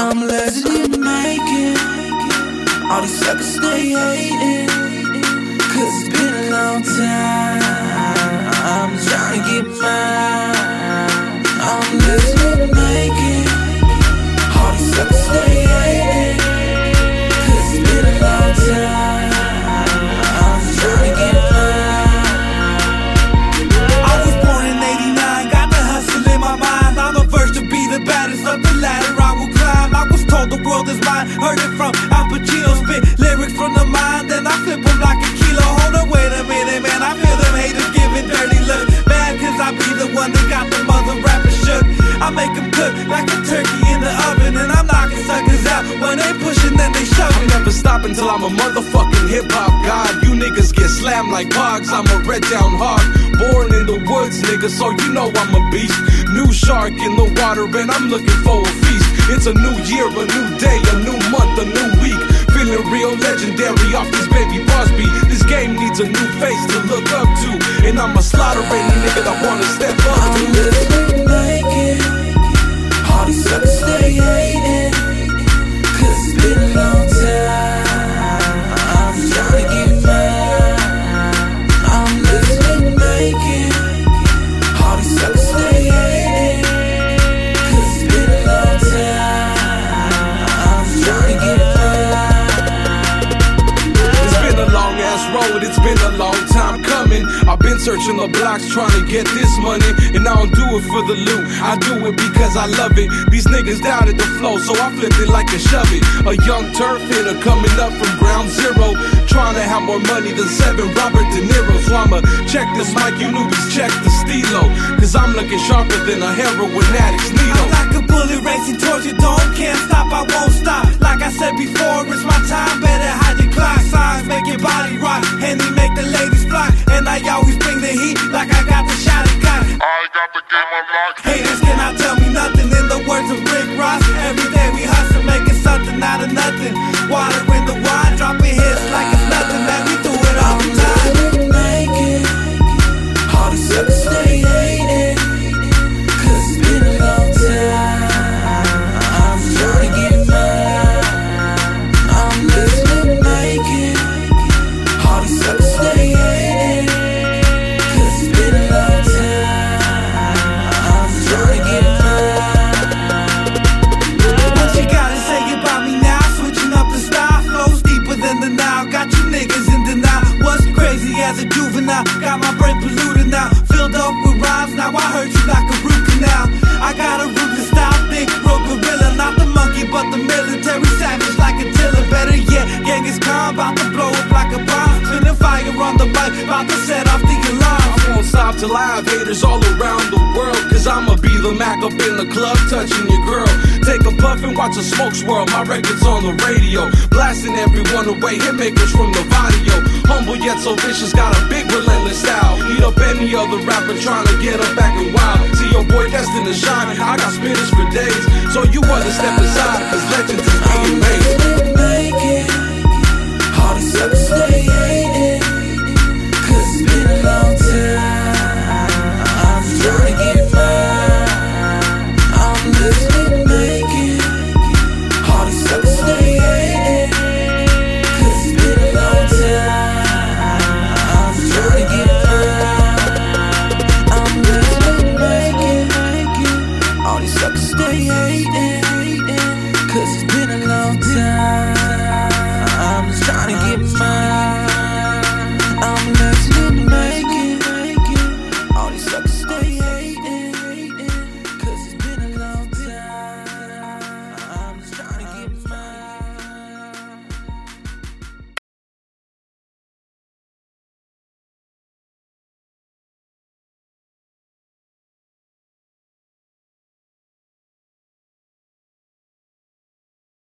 I'm legend in the making. All these suckers stay hating, cause it's been a long time. I'm trying to get mine. I'm legend in the making. All these suckers stay hating, cause it's been a long time. I'm trying to get mine. I was born in '89, got the hustle in my mind. I'm the first to be the baddest of the ladder I will climb. I was told the world is mine, heard it from Al Pacino. Spit lyrics from the mind, then I flip them like a kilo. Hold on, wait a minute, man, I feel them haters giving dirty looks. Mad cause I be the one that got the mother rappers shook. I make them cook like a turkey in the oven, and I'm knocking suckers out. When they pushing, then they shove. I'm never stopping till I'm a motherfucking hip-hop god. You niggas get slammed like hogs, I'm a red down hog. Born in the woods, nigga, so you know I'm a beast. New shark in the water, and I'm looking for a feast. It's a new year, a new day, a new month, a new week. Feeling real legendary off this baby boss beat. This game needs a new face to look up to, and I'ma slaughter any nigga that wanna step up to. I'm living like it. All these suckers stay hating, cause it's been a long time. I'm trying to get mine. I'm living like it. All these suckers stay hating, cause it's been a long time. I'm trying to get mine. It's been a long ass road, it's been a long time coming. I've been searching the blocks trying to get this money, and I don't do it for the loot, I do it because I love it. These niggas doubted the flow, so I flipped it like a shove it. A young turf hitter coming up from ground zero, trying to have more money than 7 Robert De Niro. So I'ma check this mic, you newbies check the stilo, cause I'm looking sharper than a heroin addict's needle. I'm like a bullet racing towards you, don't can't stop, I won't stop. Like I said before, it's my time, better hide your clock. Signs make your body rock, and they make the ladies flock. And I always bring the heat, like I got the shot and got it. I got the game unlocked. Haters cannot tell me nothing. In the words of Rick Ross, every day we hustle, making something out of nothing. Water in the wine, dropping hits like it's nothing. Man, we do it all the time. I'm living like it. All these suckers stay hating, cause it's been a long time. I'm trying to get mine. I'm living like it. All these suckers stay hating, cause it's been a long time. I'm trying to get mine. What you gotta say about me now? Switching up the style, flows deeper than the Nile. Got you niggas in denial. What's crazy as a juvenile? Got my brain polluted now, filled up with rhymes. Now I hurt you like a root canal. I got a ruthless style, thick, road gorilla, not the monkey but the military savage like a tiller. Better yet, Genghis Khan, bout to blow up like a bomb. Spinning fire on the mic, bout to set off the alarm. I won't stop till I have haters all around the world, cause I'ma be the Mac up in the club touching your girl. Take a puff and watch a smoke swirl, my record's on the radio, blasting everyone away, hitmakers from the Vadio. Humble yet so vicious, got a big relentless style. Eat up any other rapper trying to get up back and wild. See your boy destined to shine, I got spitters for days, so you wanna step aside, cause legends is being made.